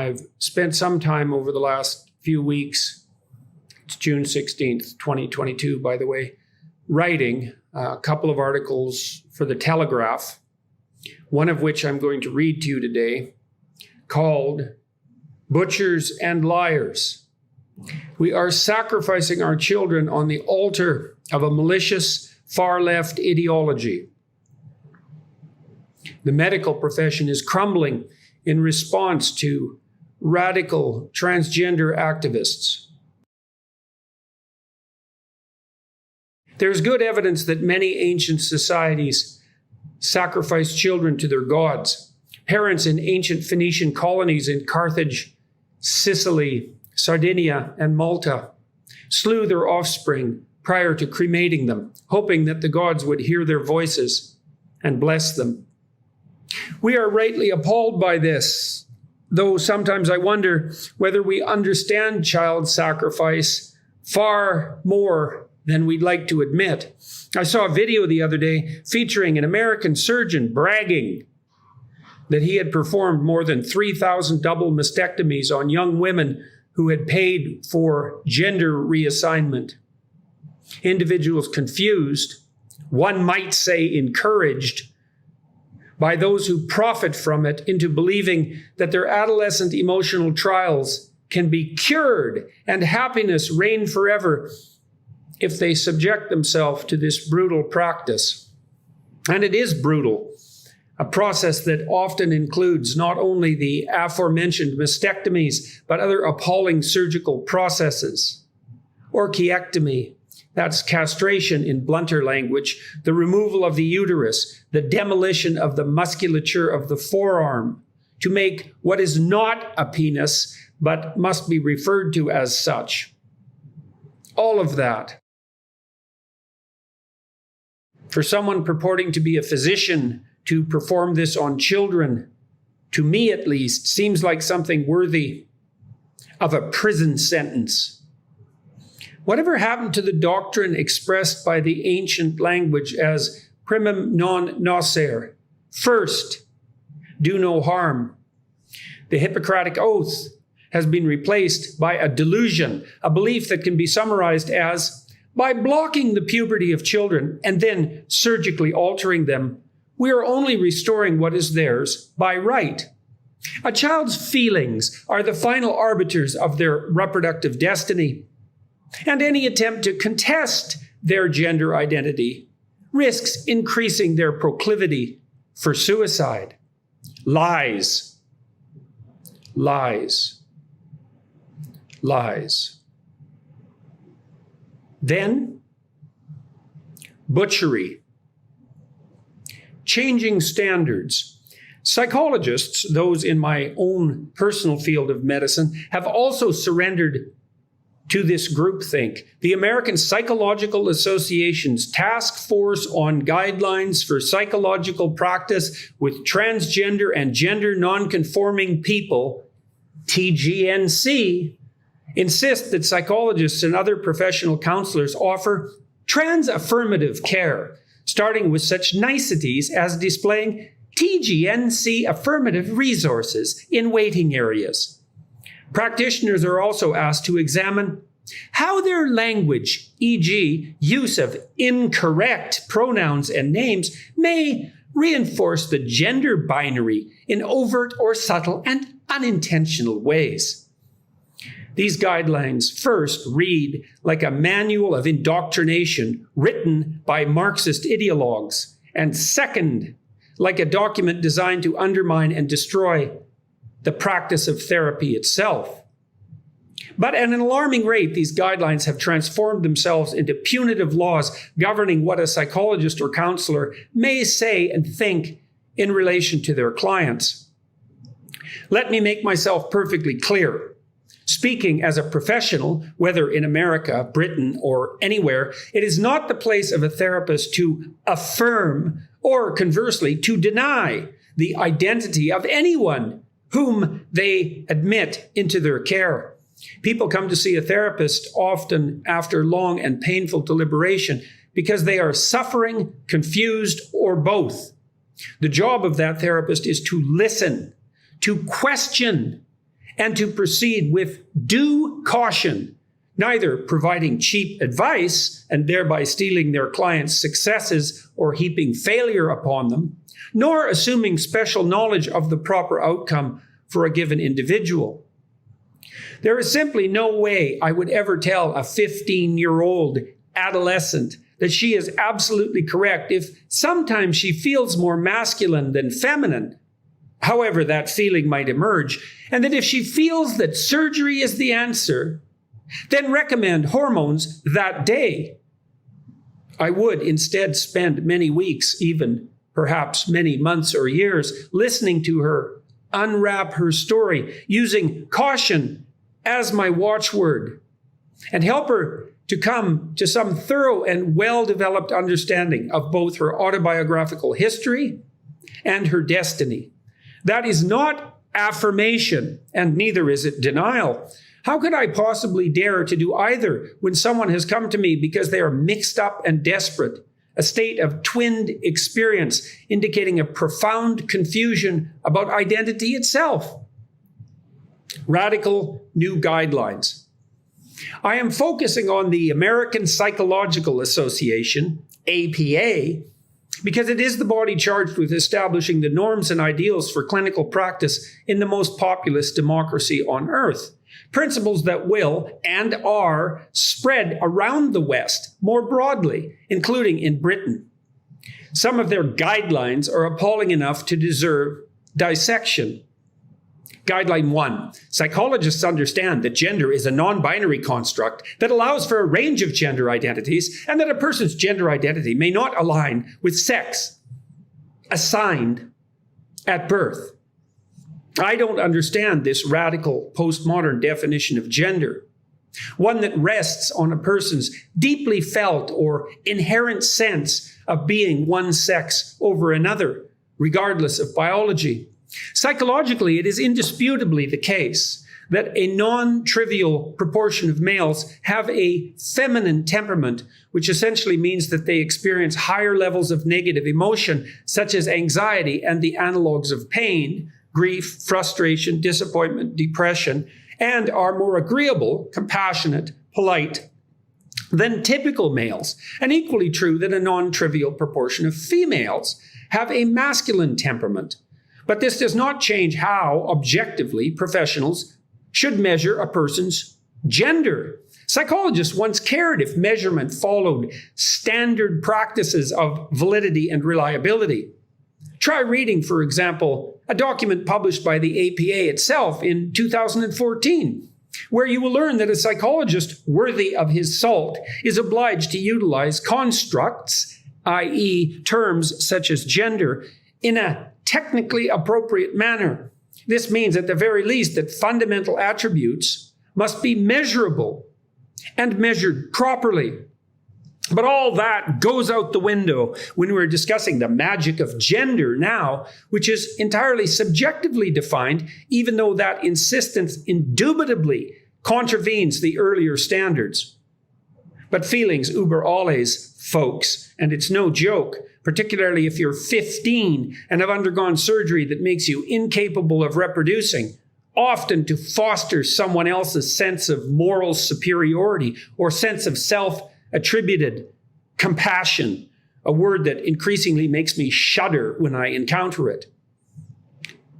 I've spent some time over the last few weeks, it's June 16th, 2022, by the way, writing a couple of articles for The Telegraph, one of which I'm going to read to you today, called Butchers and Liars. We are sacrificing our children on the altar of a malicious far-left ideology. The medical profession is crumbling in response to radical transgender activists. There's good evidence that many ancient societies sacrificed children to their gods. Parents in ancient Phoenician colonies in Carthage, Sicily, Sardinia, and Malta slew their offspring prior to cremating them, hoping that the gods would hear their voices and bless them. We are rightly appalled by this, though sometimes I wonder whether we understand child sacrifice far more than we'd like to admit. I saw a video the other day featuring an American surgeon bragging that he had performed more than 3,000 double mastectomies on young women who had paid for gender reassignment. Individuals confused, one might say encouraged, by those who profit from it into believing that their adolescent emotional trials can be cured and happiness reign forever if they subject themselves to this brutal practice. And it is brutal, a process that often includes not only the aforementioned mastectomies, but other appalling surgical processes. Orchiectomy, that's castration in blunter language, the removal of the uterus, the demolition of the musculature of the forearm to make what is not a penis, but must be referred to as such. All of that. For someone purporting to be a physician to perform this on children, to me at least, seems like something worthy of a prison sentence. Whatever happened to the doctrine expressed by the ancient language as primum non nocere, first, do no harm? The Hippocratic Oath has been replaced by a delusion, a belief that can be summarized as, by blocking the puberty of children and then surgically altering them, we are only restoring what is theirs by right. A child's feelings are the final arbiters of their reproductive destiny, and any attempt to contest their gender identity risks increasing their proclivity for suicide. Lies. Lies. Lies. Then, butchery. Changing standards. Psychologists, those in my own personal field of medicine, have also surrendered to this groupthink. The American Psychological Association's Task Force on Guidelines for Psychological Practice with Transgender and Gender Nonconforming People, TGNC, insist that psychologists and other professional counselors offer trans-affirmative care, starting with such niceties as displaying TGNC affirmative resources in waiting areas. Practitioners are also asked to examine how their language, e.g., use of incorrect pronouns and names, may reinforce the gender binary in overt or subtle and unintentional ways. These guidelines first read like a manual of indoctrination written by Marxist ideologues, and second, like a document designed to undermine and destroy the practice of therapy itself. But at an alarming rate, these guidelines have transformed themselves into punitive laws governing what a psychologist or counselor may say and think in relation to their clients. Let me make myself perfectly clear. Speaking as a professional, whether in America, Britain, or anywhere, it is not the place of a therapist to affirm or conversely to deny the identity of anyone whom they admit into their care. People come to see a therapist often after long and painful deliberation because they are suffering, confused, or both. The job of that therapist is to listen, to question, and to proceed with due caution, neither providing cheap advice and thereby stealing their clients' successes or heaping failure upon them, nor assuming special knowledge of the proper outcome for a given individual. There is simply no way I would ever tell a 15-year-old adolescent that she is absolutely correct if sometimes she feels more masculine than feminine, however that feeling might emerge, and that if she feels that surgery is the answer, then recommend hormones that day. I would instead spend many weeks, even perhaps many months or years, listening to her unwrap her story, using caution as my watchword, and help her to come to some thorough and well-developed understanding of both her autobiographical history and her destiny. That is not affirmation, and neither is it denial. How could I possibly dare to do either when someone has come to me because they are mixed up and desperate, a state of twinned experience indicating a profound confusion about identity itself? Radical new guidelines. I am focusing on the American Psychological Association, APA, because it is the body charged with establishing the norms and ideals for clinical practice in the most populous democracy on earth. Principles that will and are spread around the West more broadly, including in Britain. Some of their guidelines are appalling enough to deserve dissection. Guideline 1. Psychologists understand that gender is a non-binary construct that allows for a range of gender identities and that a person's gender identity may not align with sex assigned at birth. I don't understand this radical postmodern definition of gender, one that rests on a person's deeply felt or inherent sense of being one sex over another, regardless of biology. Psychologically, it is indisputably the case that a non-trivial proportion of males have a feminine temperament, which essentially means that they experience higher levels of negative emotion, such as anxiety and the analogs of pain, grief, frustration, disappointment, depression, and are more agreeable, compassionate, polite than typical males. And equally true that a non-trivial proportion of females have a masculine temperament. But this does not change how, objectively, professionals should measure a person's gender. Psychologists once cared if measurement followed standard practices of validity and reliability. Try reading, for example, a document published by the APA itself in 2014, where you will learn that a psychologist worthy of his salt is obliged to utilize constructs, i.e., terms such as gender, in a technically appropriate manner. This means, at the very least, that fundamental attributes must be measurable and measured properly. But all that goes out the window when we're discussing the magic of gender now, which is entirely subjectively defined, even though that insistence indubitably contravenes the earlier standards. But feelings über alles, folks, and it's no joke, particularly if you're 15 and have undergone surgery that makes you incapable of reproducing, often to foster someone else's sense of moral superiority or sense of self-attributed compassion, a word that increasingly makes me shudder when I encounter it.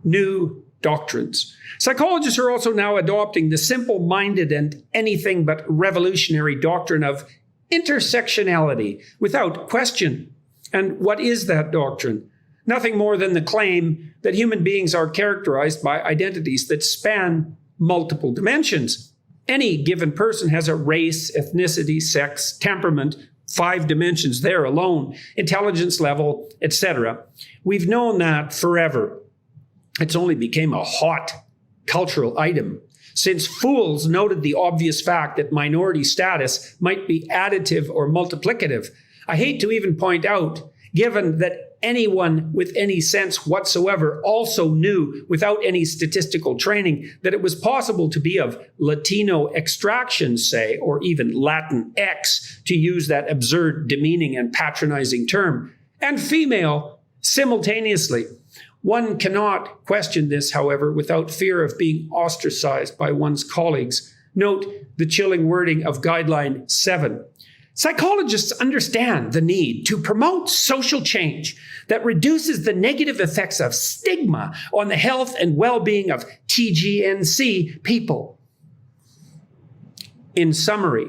New doctrines. Psychologists are also now adopting the simple-minded and anything but revolutionary doctrine of intersectionality without question. And what is that doctrine? Nothing more than the claim that human beings are characterized by identities that span multiple dimensions. Any given person has a race, ethnicity, sex, temperament, 5 dimensions there alone, intelligence level, etc. We've known that forever. It's only became a hot cultural item since fools noted the obvious fact that minority status might be additive or multiplicative. I hate to even point out, given that anyone with any sense whatsoever also knew, without any statistical training, that it was possible to be of Latino extraction, say, or even Latin X, to use that absurd, demeaning, and patronizing term, and female simultaneously. One cannot question this, however, without fear of being ostracized by one's colleagues. Note the chilling wording of Guideline 7. Psychologists understand the need to promote social change that reduces the negative effects of stigma on the health and well-being of TGNC people. In summary,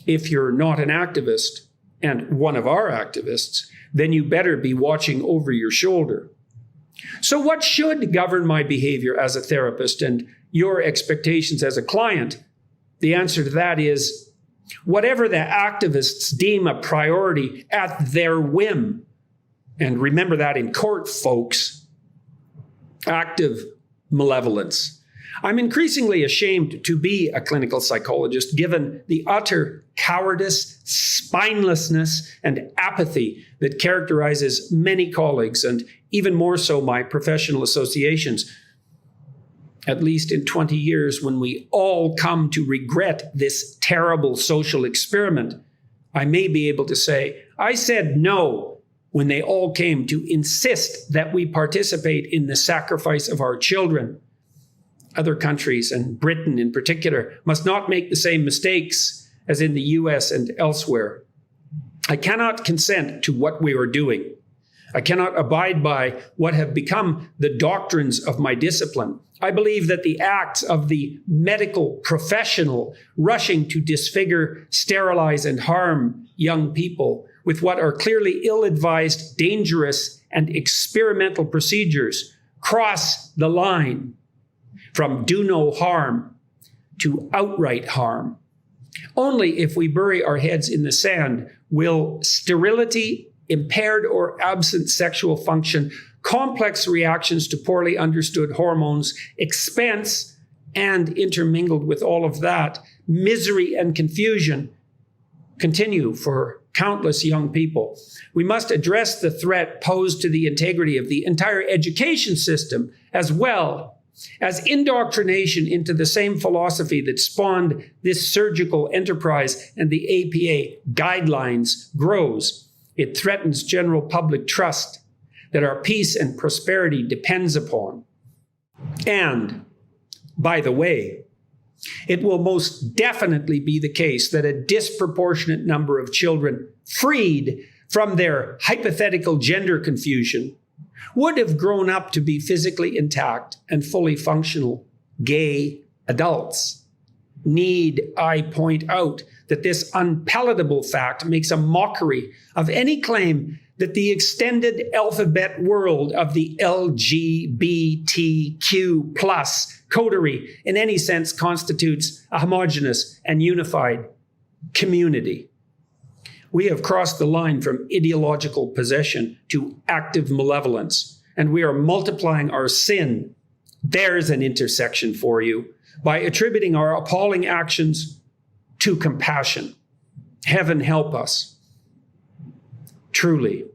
if you're not an activist and one of our activists, then you better be watching over your shoulder. So what should govern my behavior as a therapist and your expectations as a client? The answer to that is whatever the activists deem a priority at their whim. And remember that in court, folks. Active malevolence. I'm increasingly ashamed to be a clinical psychologist, given the utter cowardice, spinelessness, and apathy that characterizes many colleagues, and even more so my professional associations. At least in 20 years, when we all come to regret this terrible social experiment, I may be able to say, I said no when they all came to insist that we participate in the sacrifice of our children. Other countries, and Britain in particular, must not make the same mistakes as in the US and elsewhere. I cannot consent to what we are doing. I cannot abide by what have become the doctrines of my discipline. I believe that the acts of the medical professional rushing to disfigure, sterilize, and harm young people with what are clearly ill-advised, dangerous, and experimental procedures cross the line from do no harm to outright harm. Only if we bury our heads in the sand will sterility, impaired or absent sexual function, complex reactions to poorly understood hormones, expense, and intermingled with all of that, misery and confusion continue for countless young people. We must address the threat posed to the integrity of the entire education system, as well as indoctrination into the same philosophy that spawned this surgical enterprise and the APA guidelines grows. It threatens general public trust that our peace and prosperity depends upon. And, by the way, it will most definitely be the case that a disproportionate number of children freed from their hypothetical gender confusion would have grown up to be physically intact and fully functional gay adults. Need I point out that this unpalatable fact makes a mockery of any claim that the extended alphabet world of the LGBTQ plus coterie in any sense constitutes a homogeneous and unified community. We have crossed the line from ideological possession to active malevolence, and we are multiplying our sin. There's an intersection for you, by attributing our appalling actions to compassion. Heaven help us. Truly.